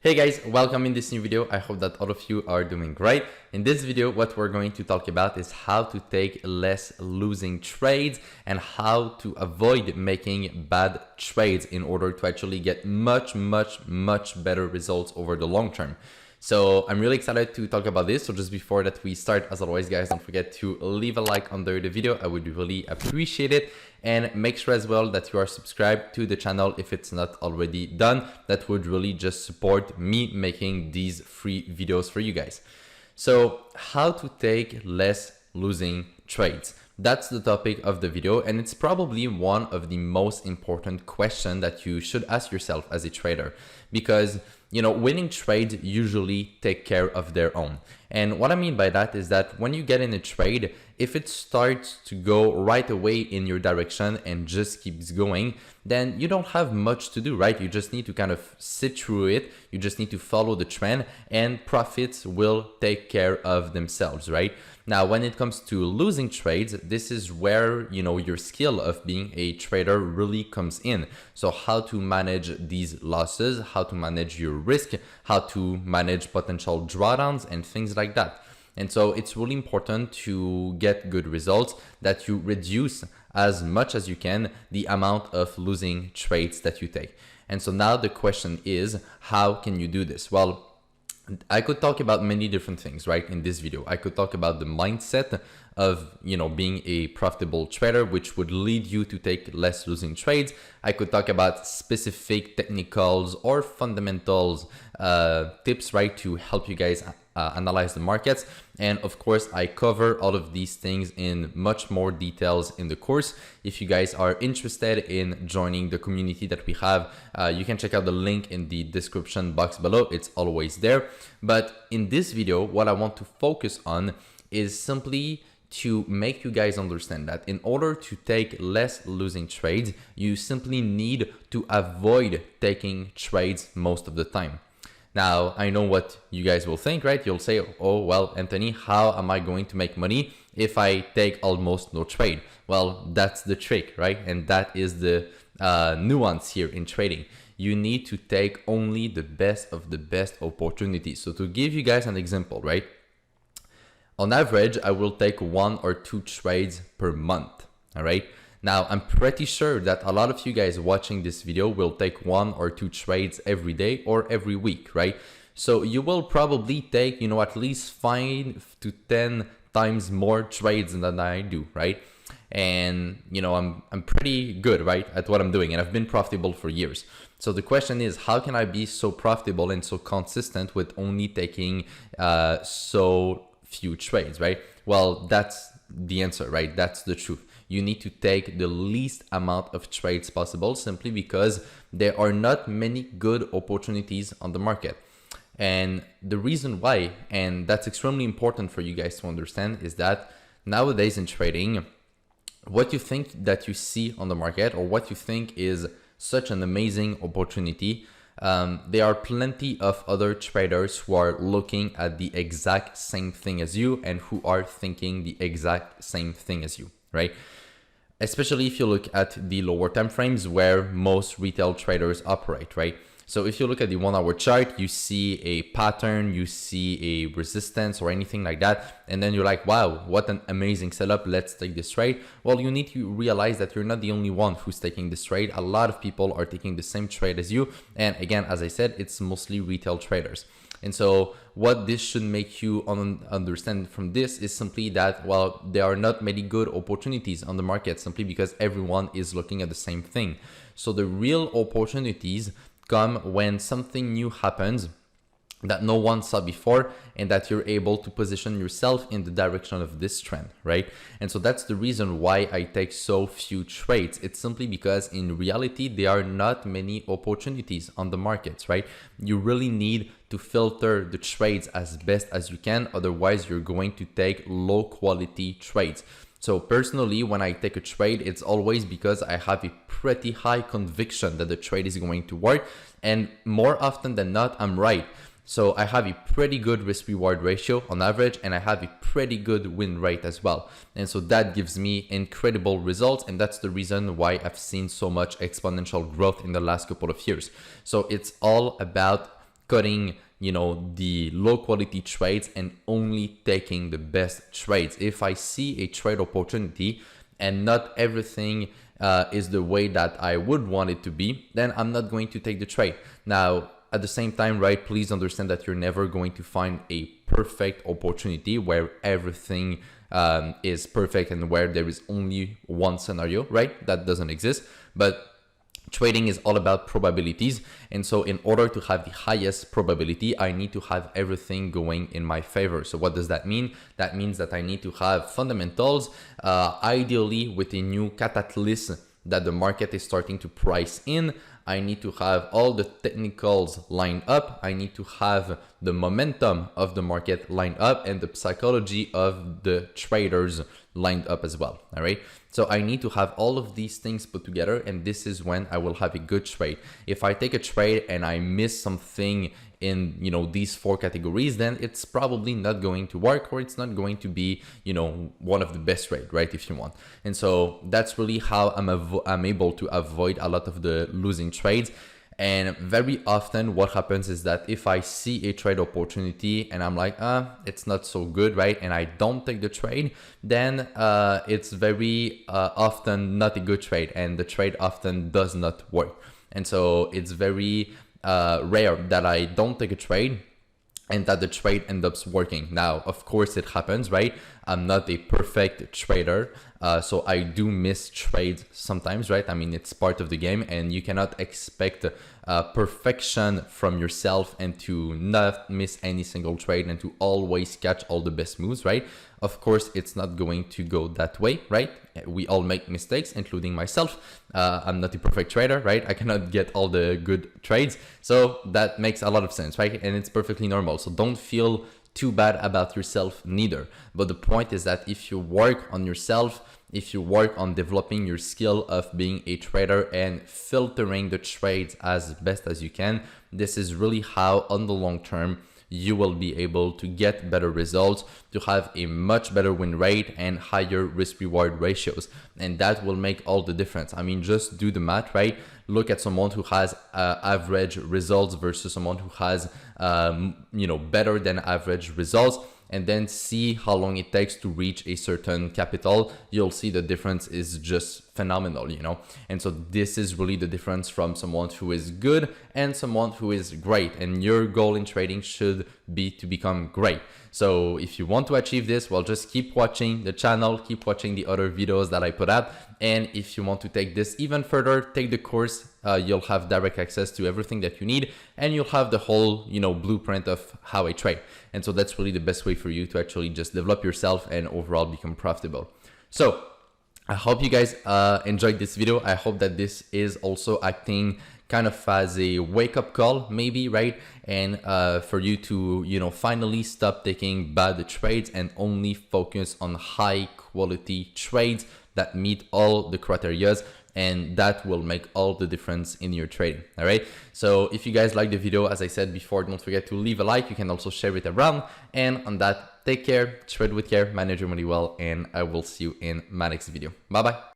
Hey guys, welcome in this new video. I hope that all of you are doing great. In this video, what we're going to talk about is how to take less losing trades and how to avoid making bad trades in order to actually get much better results over the long term. So I'm really excited to talk about this. So just before that we start, as always, guys, don't forget to leave a like under the video. I would really appreciate it. And make sure as well that you are subscribed to the channel if it's not already done. That would really just support me making these free videos for you guys. So how to take less losing trades. That's the topic of the video, and it's probably one of the most important questions that you should ask yourself as a trader, because winning trades usually take care of their own. And what I mean by that is that when you get in a trade, if it starts to go right away in your direction and just keeps going, then you don't have much to do, right? You just need to kind of sit through it. You just need to follow the trend and profits will take care of themselves, right? Now, when it comes to losing trades, this is where, your skill of being a trader really comes in. So how to manage these losses, how to manage your risk, how to manage potential drawdowns and things like that. And so it's really important to get good results that you reduce as much as you can the amount of losing trades that you take. And so now the question is, how can you do this? Well, I could talk about many different things, right? In this video, I could talk about the mindset of, being a profitable trader, which would lead you to take less losing trades. I could talk about specific technicals or fundamentals tips, right? To help you guys analyze the markets. And of course, I cover all of these things in much more details in the course. If you guys are interested in joining the community that we have, you can check out the link in the description box below. It's always there. But in this video, what I want to focus on is simply to make you guys understand that in order to take less losing trades, you simply need to avoid taking trades most of the time. Now, I know what you guys will think, right? You'll say, oh, well, Anthony, how am I going to make money if I take almost no trade? Well, that's the trick, right? And that is the nuance here in trading. You need to take only the best of the best opportunities. So to give you guys an example, right? On average, I will take 1 or 2 trades per month, all right? Now, I'm pretty sure that a lot of you guys watching this video will take 1 or 2 trades every day or every week, right? So you will probably take, at least 5 to 10 times more trades than I do, right? And, I'm pretty good, right, at what I'm doing, and I've been profitable for years. So the question is, how can I be so profitable and so consistent with only taking so few trades, right? Well, that's the answer, right? That's the truth. You need to take the least amount of trades possible simply because there are not many good opportunities on the market. And the reason why, and that's extremely important for you guys to understand, is that nowadays in trading, what you think that you see on the market or what you think is such an amazing opportunity, there are plenty of other traders who are looking at the exact same thing as you and who are thinking the exact same thing as you, right? Especially if you look at the lower time frames where most retail traders operate, right? So if you look at the 1 hour chart, you see a pattern, you see a resistance or anything like that. And then you're like, wow, what an amazing setup. Let's take this trade. Well, you need to realize that you're not the only one who's taking this trade. A lot of people are taking the same trade as you. And again, as I said, it's mostly retail traders. And so what this should make you understand from this is simply that, well, there are not many good opportunities on the market simply because everyone is looking at the same thing. So the real opportunities come when something new happens that no one saw before and that you're able to position yourself in the direction of this trend, right? And so that's the reason why I take so few trades. It's simply because in reality, there are not many opportunities on the markets, right? You really need to filter the trades as best as you can. Otherwise, you're going to take low quality trades. So personally, when I take a trade, it's always because I have a pretty high conviction that the trade is going to work. And more often than not, I'm right. So I have a pretty good risk reward ratio on average, and I have a pretty good win rate as well. And so that gives me incredible results. And that's the reason why I've seen so much exponential growth in the last couple of years. So it's all about cutting, you know, the low quality trades and only taking the best trades. If I see a trade opportunity and not everything is the way that I would want it to be, then I'm not going to take the trade. Now, at the same time, right, please understand that you're never going to find a perfect opportunity where everything is perfect and where there is only one scenario, right? That doesn't exist. But trading is all about probabilities. And so in order to have the highest probability, I need to have everything going in my favor. So what does that mean? That means that I need to have fundamentals, ideally with a new catalyst that the market is starting to price in. I need to have all the technicals lined up. I need to have the momentum of the market lined up and the psychology of the traders lined up as well. All right. So I need to have all of these things put together, and this is when I will have a good trade. If I take a trade and I miss something in, you know, these 4 categories, then it's probably not going to work, or it's not going to be, you know, one of the best trade, right? If you want. And so that's really how I'm able to avoid a lot of the losing trades. And very often what happens is that if I see a trade opportunity and I'm like, it's not so good, right? And I don't take the trade, then it's very often not a good trade, and the trade often does not work. And so it's very rare that I don't take a trade and that the trade ends up working. Now, of course it happens, right? I'm not a perfect trader, so I do miss trades sometimes, right? I mean, it's part of the game, and you cannot expect perfection from yourself and to not miss any single trade and to always catch all the best moves, right? Of course, it's not going to go that way, right? We all make mistakes, including myself. I'm not a perfect trader, right? I cannot get all the good trades. So that makes a lot of sense, right? And it's perfectly normal. So don't feel too bad about yourself neither. But the point is that if you work on yourself, if you work on developing your skill of being a trader and filtering the trades as best as you can, this is really how on the long term you will be able to get better results, to have a much better win rate and higher risk reward ratios. And that will make all the difference. I mean, just do the math, right? Look at someone who has average results versus someone who has, better than average results, and then see how long it takes to reach a certain capital. You'll see the difference is just phenomenal, you know? And so this is really the difference from someone who is good and someone who is great. And your goal in trading should be to become great. So if you want to achieve this, well, just keep watching the channel, keep watching the other videos that I put out. And if you want to take this even further, take the course. You'll have direct access to everything that you need, and you'll have the whole, blueprint of how I trade. And so that's really the best way for you to actually just develop yourself and overall become profitable. So I hope you guys enjoyed this video. I hope that this is also acting kind of as a wake-up call, maybe, right? And for you to, finally stop taking bad trades and only focus on high quality trades that meet all the criteria, and that will make all the difference in your trading. All right. So if you guys like the video, as I said before, don't forget to leave a like. You can also share it around. And on that, take care, trade with care, manage your money well, and I will see you in my next video. Bye-bye.